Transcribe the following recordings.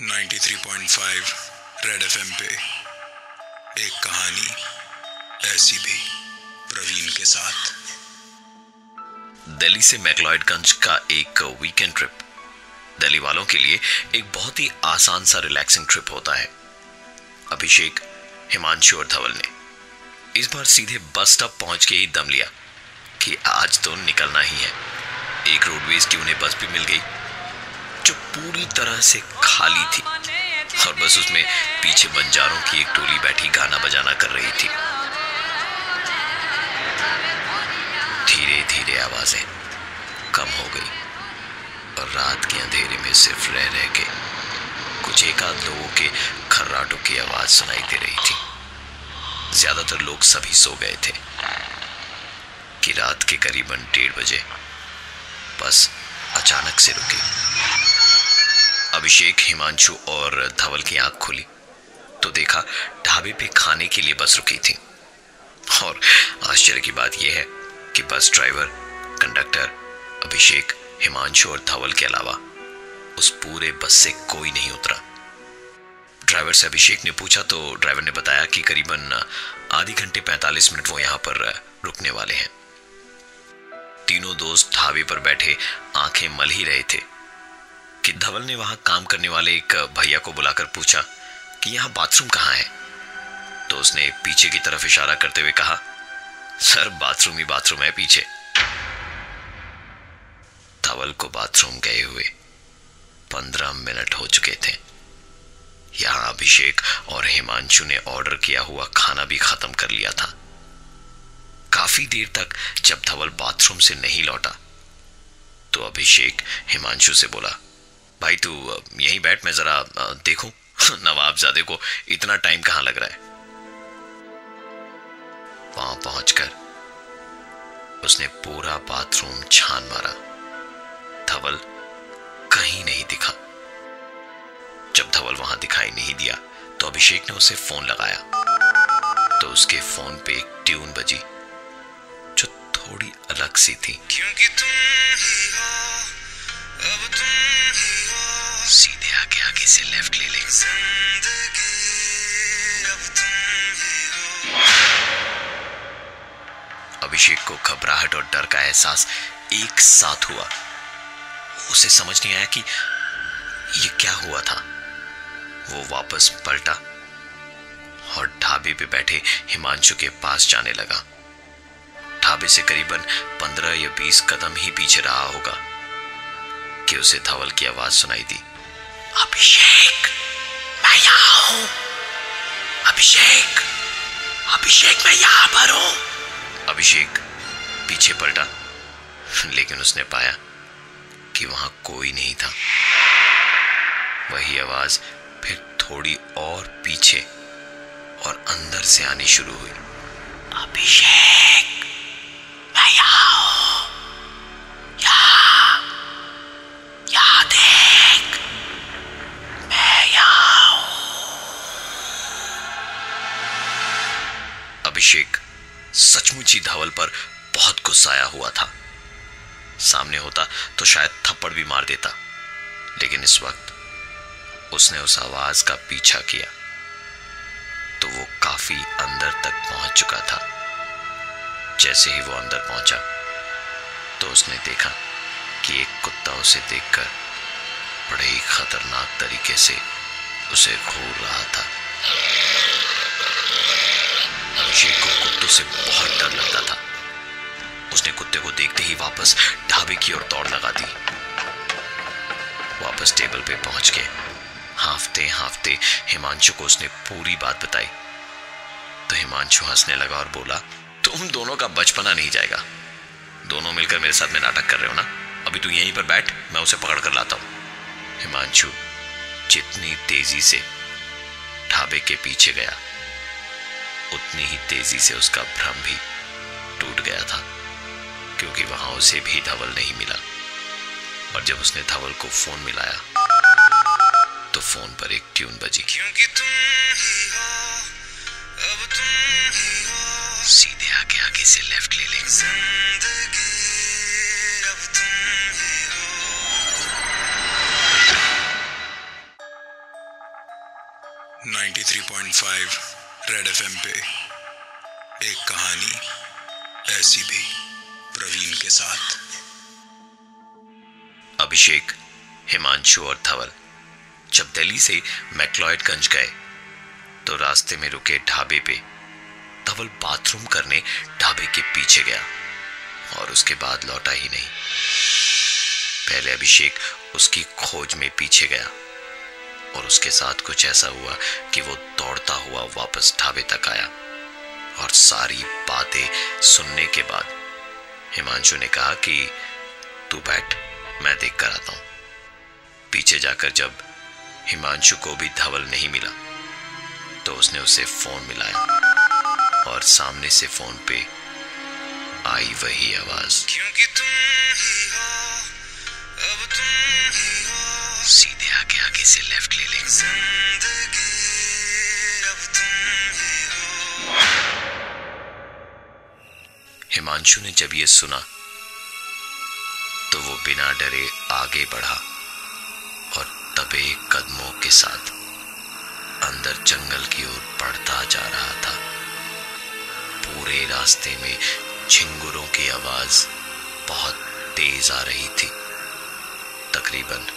93.5 red FM पे एक कहानी ऐसी भी, प्रवीण के साथ। दिल्ली से मैक्लॉयडगंज का एक वीकेंड ट्रिप दिल्ली वालों के लिए एक बहुत ही आसान सा रिलैक्सिंग ट्रिप होता है। अभिषेक, हिमांशु और धवल ने इस बार सीधे बस स्टॉप पहुंच के ही दम लिया कि आज तो निकलना ही है। एक रोडवेज की उन्हें बस भी मिल गई जो पूरी तरह से खाली थी और बस उसमें पीछे बंजारों की एक टोली बैठी गाना बजाना कर रही थी। धीरे धीरे आवाजें कम हो गई और रात के अंधेरे में सिर्फ रह रह के कुछ एकाध लोगों के खर्राटों की आवाज सुनाई दे रही थी। ज्यादातर लोग सभी सो गए थे कि रात के करीबन 1:30 बजे बस अचानक से रुकी। अभिषेक, हिमांशु और धवल की आंख खुली तो देखा ढाबे पे खाने के लिए बस रुकी थी। और आश्चर्य की बात यह है कि बस ड्राइवर, कंडक्टर, अभिषेक, हिमांशु और धवल के अलावा उस पूरे बस से कोई नहीं उतरा। ड्राइवर से अभिषेक ने पूछा तो ड्राइवर ने बताया कि करीबन आधी घंटे 45 मिनट वो यहां पर रुकने वाले हैं। तीनों दोस्त ढाबे पर बैठे आंखें मल ही रहे थे कि धवल ने वहां काम करने वाले एक भैया को बुलाकर पूछा कि यहां बाथरूम कहां है। तो उसने पीछे की तरफ इशारा करते हुए कहा, सर बाथरूम ही बाथरूम है पीछे। धवल को बाथरूम गए हुए 15 मिनट हो चुके थे। यहां अभिषेक और हिमांशु ने ऑर्डर किया हुआ खाना भी खत्म कर लिया था। काफी देर तक जब धवल बाथरूम से नहीं लौटा तो अभिषेक हिमांशु से बोला, भाई तू यहीं बैठ, मैं जरा देखूं नवाबजादे को इतना टाइम कहां लग रहा है। वहां पहुंचकर उसने पूरा बाथरूम छान मारा, धवल कहीं नहीं दिखा। जब धवल वहां दिखाई नहीं दिया तो अभिषेक ने उसे फोन लगाया तो उसके फोन पे एक ट्यून बजी जो थोड़ी अलग सी थी। क्योंकि तुम ही हो, अब तुम ही हो, सीधे आगे आगे से लेफ्ट ले ले, जिंदगी अब तुम ही हो। अभिषेक को घबराहट और डर का एहसास एक साथ हुआ। उसे समझ नहीं आया कि ये क्या हुआ था। वो वापस पलटा और ढाबे पे बैठे हिमांशु के पास जाने लगा। ढाबे से करीबन 15 या 20 कदम ही पीछे रहा होगा कि उसे धवल की आवाज सुनाई दी, अभिषेक मैं यहां हूं, अभिषेक, अभिषेक मैं यहां पर हूं। अभिषेक पीछे पलटा लेकिन उसने पाया कि वहां कोई नहीं था। वही आवाज फिर थोड़ी और पीछे और अंदर से आनी शुरू हुई, अभिषेक मैं यहां हूं, यहां देख, मैं यहां हूं। अभिषेक सचमुच ही धवल पर बहुत गुस्साया हुआ था। सामने होता तो शायद थप्पड़ भी मार देता, लेकिन इस वक्त उसने उस आवाज का पीछा किया तो वो काफी अंदर तक पहुंच चुका था। जैसे ही वो अंदर पहुंचा तो उसने देखा कि एक कुत्ता उसे देखकर बड़े ही खतरनाक तरीके से उसे घूर रहा था। अभिषेक को कुत्तों से बहुत डर लगता था। उसने कुत्ते को देखते ही वापस ढाबे की ओर दौड़ लगा दी। वापस टेबल पे पहुंच के हांफते हांफते हिमांशु को उसने पूरी बात बताई तो हिमांशु हंसने लगा और बोला, तुम दोनों का बचपना नहीं जाएगा। दोनों मिलकर मेरे साथ में नाटक कर रहे हो ना। अभी तू यहीं पर बैठ, मैं उसे पकड़ कर लाता हूं। हिमांशु जितनी तेजी से ढाबे के पीछे गया उतनी ही तेजी से उसका भ्रम भी टूट गया था, क्योंकि वहां उसे भी धवल नहीं मिला। और जब उसने धवल को फोन मिलाया तो फोन पर एक ट्यून बजी, क्योंकि तुम ही हो, अब तुम ही हो, सीधे आगे आगे से लेफ्ट ले ले, जिंदगी अब तुम ही हो। 93.5 रेड एफएम पे एक कहानी ऐसी भी प्रवीण के साथ। अभिषेक, हिमांशु और धवल जब दिल्ली से मैक्लॉयडगंज गए तो रास्ते में रुके ढाबे पे धवल बाथरूम करने ढाबे के पीछे गया और उसके बाद लौटा ही नहीं। पहले अभिषेक उसकी खोज में पीछे गया और उसके साथ कुछ ऐसा हुआ कि वो दौड़ता हुआ वापस ढाबे तक आया और सारी बातें सुनने के बाद हिमांशु ने कहा कि तू बैठ, मैं देख कर आता हूं। पीछे जाकर जब हिमांशु को भी धवल नहीं मिला तो उसने उसे फोन मिलाया और सामने से फोन पे आई वही आवाज, क्योंकि तुम ही हो, अब तुम ही हो, सीधे आगे से लेफ्ट ले ले। जिंदगी अब तुम ही हो। हिमांशु ने जब ये सुना तो वो बिना डरे आगे बढ़ा और दबे कदमों के साथ अंदर जंगल की ओर बढ़ता जा रहा था। पूरे रास्ते में झिंगुरों की आवाज बहुत तेज आ रही थी। तकरीबन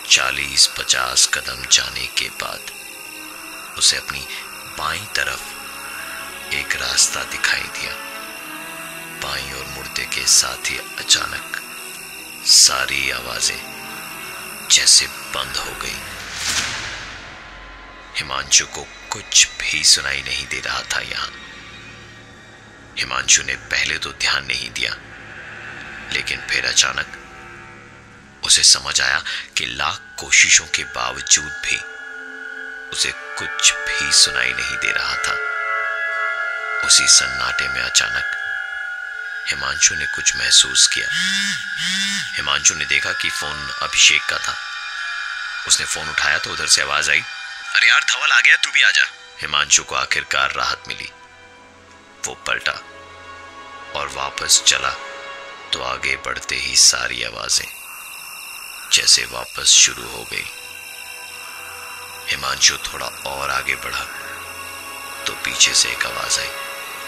40-50 कदम जाने के बाद उसे अपनी बाईं तरफ एक रास्ता दिखाई दिया। बाईं ओर मुड़ते के साथ ही अचानक सारी आवाजें जैसे बंद हो गई। हिमांशु को कुछ भी सुनाई नहीं दे रहा था। यहां हिमांशु ने पहले तो ध्यान नहीं दिया, लेकिन फिर अचानक उसे समझ आया कि लाख कोशिशों के बावजूद भी उसे कुछ भी सुनाई नहीं दे रहा था। उसी सन्नाटे में अचानक हिमांशु ने कुछ महसूस किया। हिमांशु ने देखा कि फोन अभिषेक का था। उसने फोन उठाया तो उधर से आवाज आई, अरे यार धवल आ गया, तू भी आजा। हिमांशु को आखिरकार राहत मिली। वो पलटा और वापस चला तो आगे बढ़ते ही सारी आवाजें जैसे वापस शुरू हो गई। हिमांशु थोड़ा और आगे बढ़ा तो पीछे से एक आवाज आई,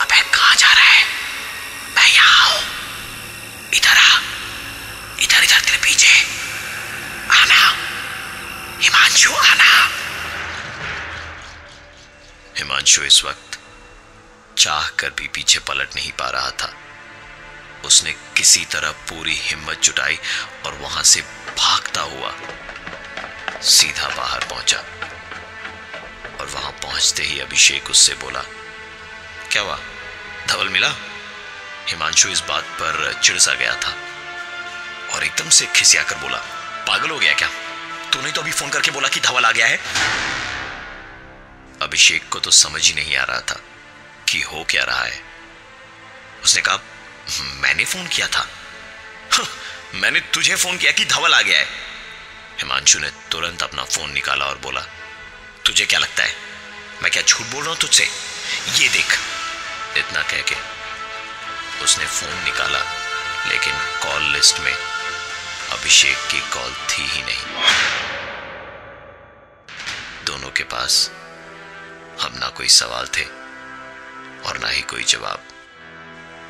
अबे कहां जा रहा है? मैं यहां हूं, इधर आ, इधर इधर तेरे पीछे आना, हिमांशु आना। हिमांशु इस वक्त चाह कर भी पीछे पलट नहीं पा रहा था। उसने किसी तरह पूरी हिम्मत जुटाई और वहां से भागता हुआ सीधा बाहर पहुंचा और वहां पहुंचते ही अभिषेक उससे बोला, क्या हुआ, धवल मिला? हिमांशु इस बात पर चिढ़ सा गया था और एकदम से खिसिया कर बोला, पागल हो गया क्या? तूने तो अभी फोन करके बोला कि धवल आ गया है। अभिषेक को तो समझ ही नहीं आ रहा था कि हो क्या रहा है। उसने कहा, मैंने फोन किया था। मैंने तुझे फोन किया कि धवल आ गया है। हिमांशु ने तुरंत अपना फोन निकाला और बोला, तुझे क्या लगता है मैं क्या झूठ बोल रहा हूं तुझसे? ये देख। इतना कह के उसने फोन निकाला, लेकिन कॉल लिस्ट में अभिषेक की कॉल थी ही नहीं। दोनों के पास अब ना कोई सवाल थे और ना ही कोई जवाब।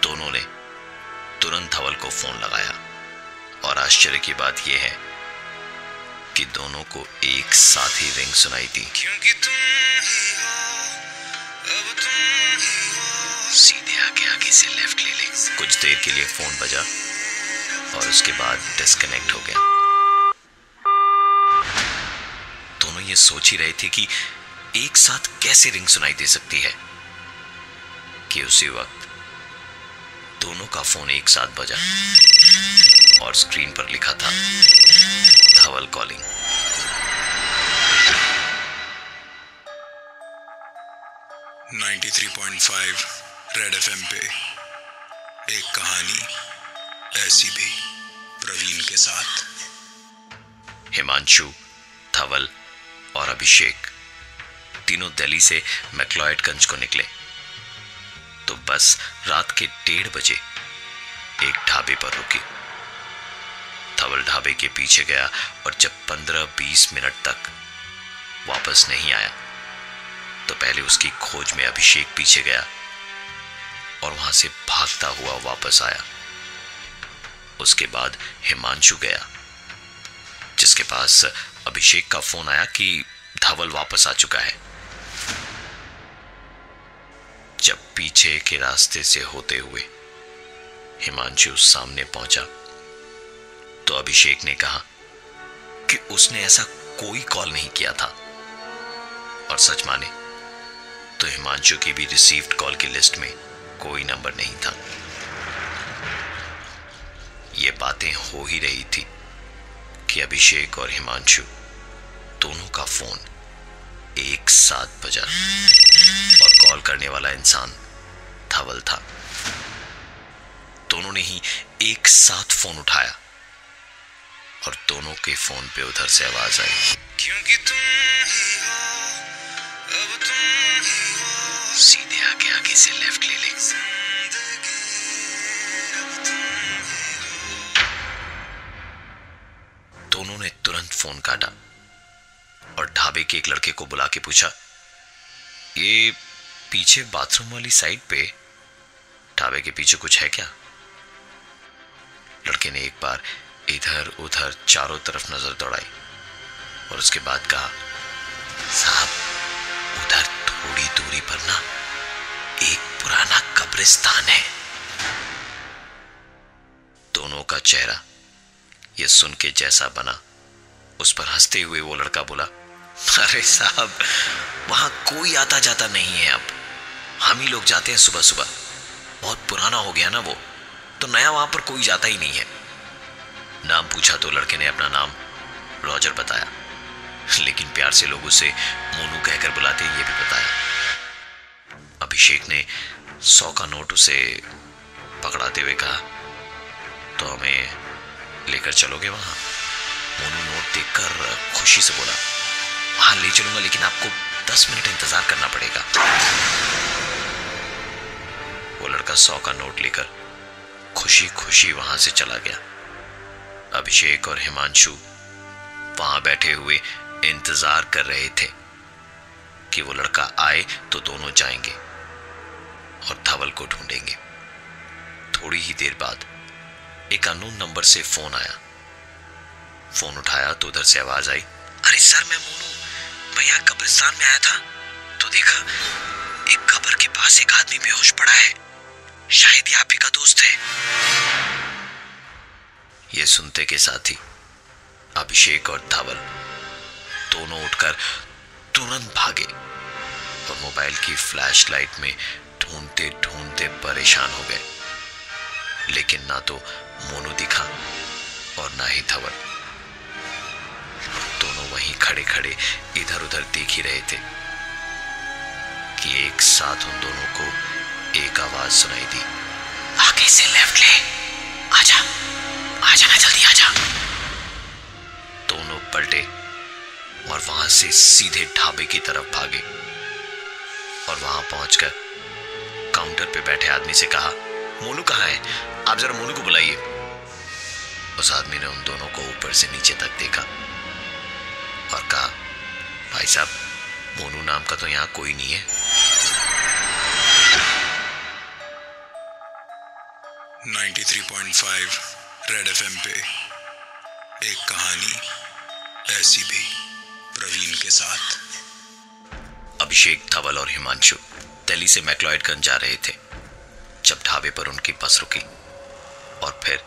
दोनों ने तुरंत धवल को फोन लगाया और आश्चर्य की बात यह है कि दोनों को एक साथ ही रिंग सुनाई दी, क्योंकि तुम ही हो, अब तुम ही हो, सीधे आगे से लेफ्ट ले ले। कुछ देर के लिए फोन बजा और उसके बाद डिस्कनेक्ट हो गया। दोनों ये सोच ही रहे थे कि एक साथ कैसे रिंग सुनाई दे सकती है कि उसी वक्त दोनों का फोन एक साथ बजा और स्क्रीन पर लिखा था, धवल कॉलिंग। नाइन्टी 93.5 रेड एफएम पे एक कहानी ऐसी भी प्रवीण के साथ। हिमांशु, धवल और अभिषेक तीनों दिल्ली से मैक्लॉयडगंज को निकले तो बस रात के 1:30 बजे एक ढाबे पर रुकी। धवल ढाबे के पीछे गया और जब 15-20 मिनट तक वापस नहीं आया तो पहले उसकी खोज में अभिषेक पीछे गया और वहां से भागता हुआ वापस आया। उसके बाद हिमांशु गया, जिसके पास अभिषेक का फोन आया कि धवल वापस आ चुका है। जब पीछे के रास्ते से होते हुए हिमांशु सामने पहुंचा तो अभिषेक ने कहा कि उसने ऐसा कोई कॉल नहीं किया था, और सच माने तो हिमांशु की भी रिसीव्ड कॉल की लिस्ट में कोई नंबर नहीं था। ये बातें हो ही रही थी कि अभिषेक और हिमांशु दोनों का फोन एक साथ बजा और कॉल करने वाला इंसान धवल था। दोनों ने ही एक साथ फोन उठाया और दोनों के फोन पे उधर से आवाज आई, क्योंकि तुम ही हो, अब तुम ही हो, सीधे आगे आगे से लेफ्ट ले ले। जिंदगी अब तुम ही हो। दोनों ने तुरंत फोन काटा और ढाबे के एक लड़के को बुला के पूछा, ये पीछे बाथरूम वाली साइड पे ढाबे के पीछे कुछ है क्या? लड़के ने एक बार इधर उधर चारों तरफ नजर दौड़ाई और उसके बाद कहा, साहब उधर थोड़ी दूरी पर ना एक पुराना कब्रिस्तान है। दोनों का चेहरा यह सुन के जैसा बना, उस पर हंसते हुए वो लड़का बोला, अरे साहब वहां कोई आता जाता नहीं है, अब हम ही लोग जाते हैं सुबह सुबह। बहुत पुराना हो गया ना वो, तो नया वहां पर कोई जाता ही नहीं है। नाम पूछा तो लड़के ने अपना नाम रॉजर बताया, लेकिन प्यार से लोग उसे मोनू कहकर बुलाते ये भी बताया। अभिषेक ने 100 का नोट उसे पकड़ाते हुए कहा, तो हमें लेकर चलोगे वहां? मोनू नोट देखकर खुशी से बोला, हाँ ले चलूंगा, लेकिन आपको 10 मिनट इंतजार करना पड़ेगा। वो लड़का 100 का नोट लेकर खुशी खुशी वहां से चला गया। अभिषेक और हिमांशु वहां बैठे हुए इंतजार कर रहे थे कि वो लड़का आए तो दोनों जाएंगे और धवल को ढूंढेंगे। थोड़ी ही देर बाद एक अननोन नंबर से फोन आया। फोन उठाया तो उधर से आवाज आई, अरे सर मैं मोनू, मैं यहाँ कब्रिस्तान में आया था तो देखा एक कब्र के पास एक आदमी बेहोश पड़ा है, शायद ये आप ही का दोस्त है। ये सुनते के साथ ही अभिषेक और धवल दोनों उठकर तुरंत भागे और मोबाइल की फ्लैशलाइट में ढूंढते ढूंढते परेशान हो गए, लेकिन ना तो मोनू दिखा और ना ही धवल। दोनों वहीं खड़े खड़े इधर उधर देख ही रहे थे कि एक साथ उन दोनों को एक आवाज सुनाई दी, आगे से लेफ्ट ले, आजा आजा ना, जल्दी आजा। दोनों पलटे और वहां से सीधे ढाबे की तरफ भागे और वहां पहुंचकर काउंटर पे बैठे आदमी से कहा, मोनू कहाँ है? आप जरा मोनू को बुलाइए। उस आदमी ने उन दोनों को ऊपर से नीचे तक देखा और कहा, भाई साहब मोनू नाम का तो यहां कोई नहीं है। 93.5 रेड एफएम पे एक कहानी ऐसी भी, प्रवीण के साथ। अभिषेक, धवल और हिमांशु दिल्ली से मैक्लॉयडगंज जा रहे थे जब ढाबे पर उनकी बस रुकी और फिर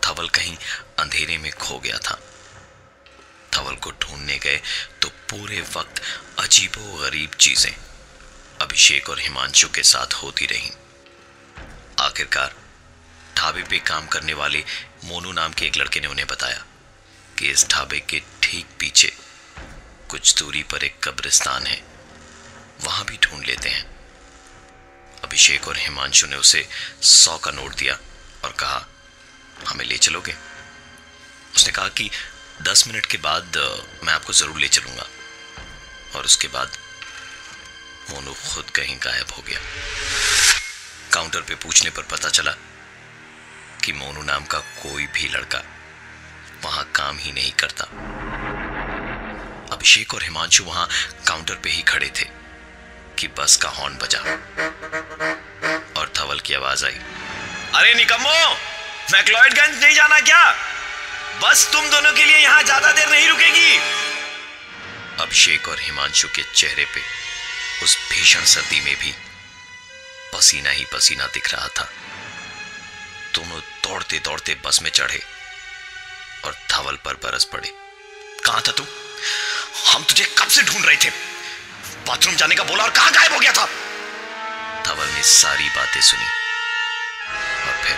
धवल कहीं अंधेरे में खो गया था। धवल को ढूंढने गए तो पूरे वक्त अजीबोगरीब चीजें अभिषेक और हिमांशु के साथ होती रहीं। आखिरकार ढाबे पे काम करने वाले मोनू नाम के एक लड़के ने उन्हें बताया कि इस ढाबे के ठीक पीछे कुछ दूरी पर एक कब्रिस्तान है, वहां भी ढूंढ लेते हैं। अभिषेक और हिमांशु ने उसे 100 का नोट दिया और कहा, हमें ले चलोगे? उसने कहा कि 10 मिनट के बाद मैं आपको जरूर ले चलूंगा, और उसके बाद मोनू खुद कहीं गायब हो गया। काउंटर पे पूछने पर पता चला कि मोनू नाम का कोई भी लड़का वहां काम ही नहीं करता। अभिषेक और हिमांशु वहां काउंटर पे ही खड़े थे कि बस का हॉर्न बजा और धवल की आवाज आई, अरे निकम्मो, मैक्लॉयडगंज नहीं जाना क्या? बस तुम दोनों के लिए यहां ज्यादा देर नहीं रुकेगी। अभिषेक और हिमांशु के चेहरे पे उस भीषण सर्दी में भी पसीना ही पसीना दिख रहा था। दोनों दौड़ते दौड़ते बस में चढ़े और धवल पर बरस पड़े। कहां था तू? हम तुझे कब से ढूंढ रहे थे। बाथरूम जाने का बोला और कहां गायब हो गया था? धवल ने सारी बातें सुनी और फिर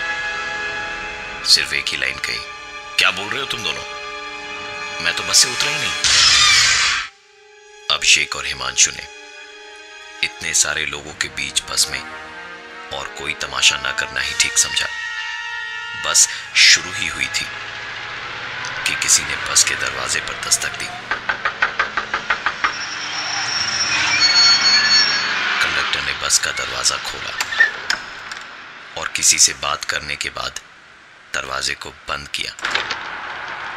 सिर्फ एक ही लाइन कही, क्या बोल रहे हो तुम दोनों? मैं तो बस से उतरा ही नहीं। अभिषेक और हिमांशु ने इतने सारे लोगों के बीच बस में और कोई तमाशा ना करना ही ठीक समझा। बस शुरू ही हुई थी कि किसी ने बस के दरवाजे पर दस्तक दी। कंडक्टर ने बस का दरवाजा खोला और किसी से बात करने के बाद दरवाजे को बंद किया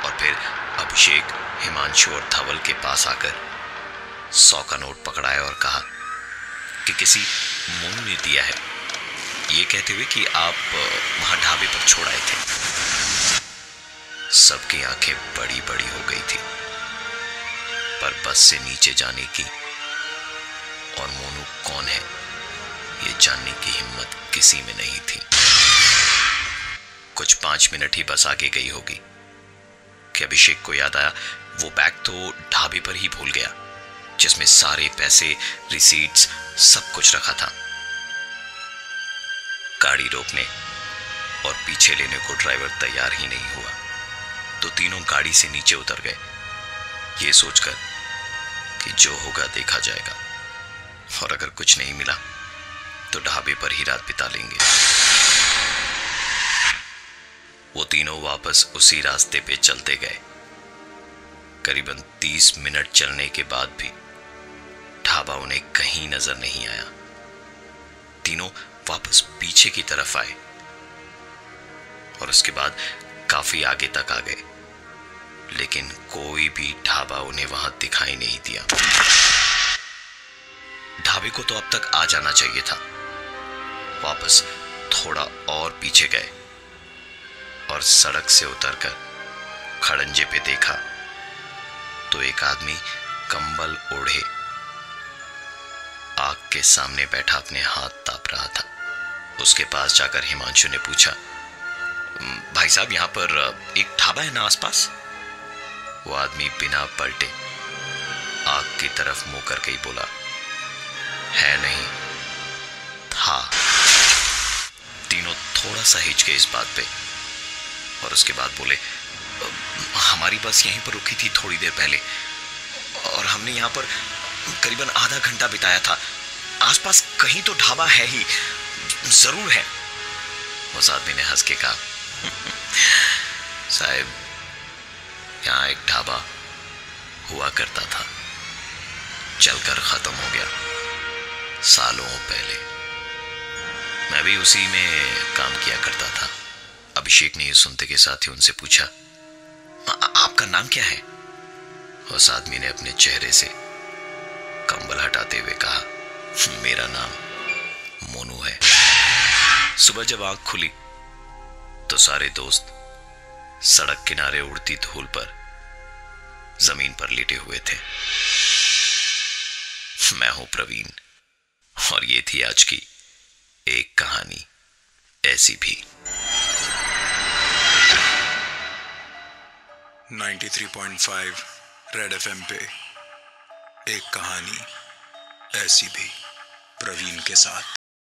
और फिर अभिषेक, हिमांशु और धवल के पास आकर 100 का नोट पकड़ाया और कहा कि किसी मोनू ने दिया है, ये कहते हुए कि आप वहां ढाबे पर छोड़ आए थे। सबकी आंखें बड़ी बड़ी हो गई थी, पर बस से नीचे जाने की और मोनू कौन है ये जानने की हिम्मत किसी में नहीं थी। कुछ 5 मिनट ही बस आगे गई होगी कि अभिषेक को याद आया वो बैग तो ढाबे पर ही भूल गया, जिसमें सारे पैसे, रिसीट्स, सब कुछ रखा था। गाड़ी रोकने और पीछे लेने को ड्राइवर तैयार ही नहीं हुआ, तो तीनों गाड़ी से नीचे उतर गए, ये सोचकर कि जो होगा देखा जाएगा और अगर कुछ नहीं मिला तो ढाबे पर ही रात बिता लेंगे। वो तीनों वापस उसी रास्ते पे चलते गए। करीबन 30 मिनट चलने के बाद भी ढाबा उन्हें कहीं नजर नहीं आया। तीनों वापस पीछे की तरफ आए और उसके बाद काफी आगे तक आ गए, लेकिन कोई भी ढाबा उन्हें वहां दिखाई नहीं दिया। ढाबे को तो अब तक आ जाना चाहिए था। वापस थोड़ा और पीछे गए और सड़क से उतरकर खड़ंजे पे देखा तो एक आदमी कंबल ओढ़े आग के सामने बैठा अपने हाथ ताप रहा था। उसके पास जाकर हिमांशु ने पूछा, भाई साहब, यहां पर एक ढाबा है ना आसपास? वो आदमी बिना पलटे आग की तरफ मुंह करके ही बोला, है नहीं, था। तीनों थोड़ा सा हिच गए इस बात पे और उसके बाद बोले, हमारी बस यहीं पर रुकी थी थोड़ी देर पहले और हमने यहां पर करीबन आधा घंटा बिताया था। आसपास कहीं तो ढाबा है ही, जरूर है। उस आदमी ने हंस के कहा, साहब, यहां एक ढाबा हुआ करता था, चलकर खत्म हो गया सालों पहले। मैं भी उसी में काम किया करता था। अभिषेक ने यह सुनते के साथ ही उनसे पूछा, आपका नाम क्या है? उस आदमी ने अपने चेहरे से कंबल हटाते हुए कहा, मेरा नाम मोनू है। सुबह जब आंख खुली तो सारे दोस्त सड़क किनारे उड़ती धूल पर जमीन पर लेटे हुए थे। मैं हूं प्रवीण और ये थी आज की एक कहानी ऐसी भी। 93.5 रेड एफएम पे एक कहानी ऐसी भी, प्रवीण के साथ।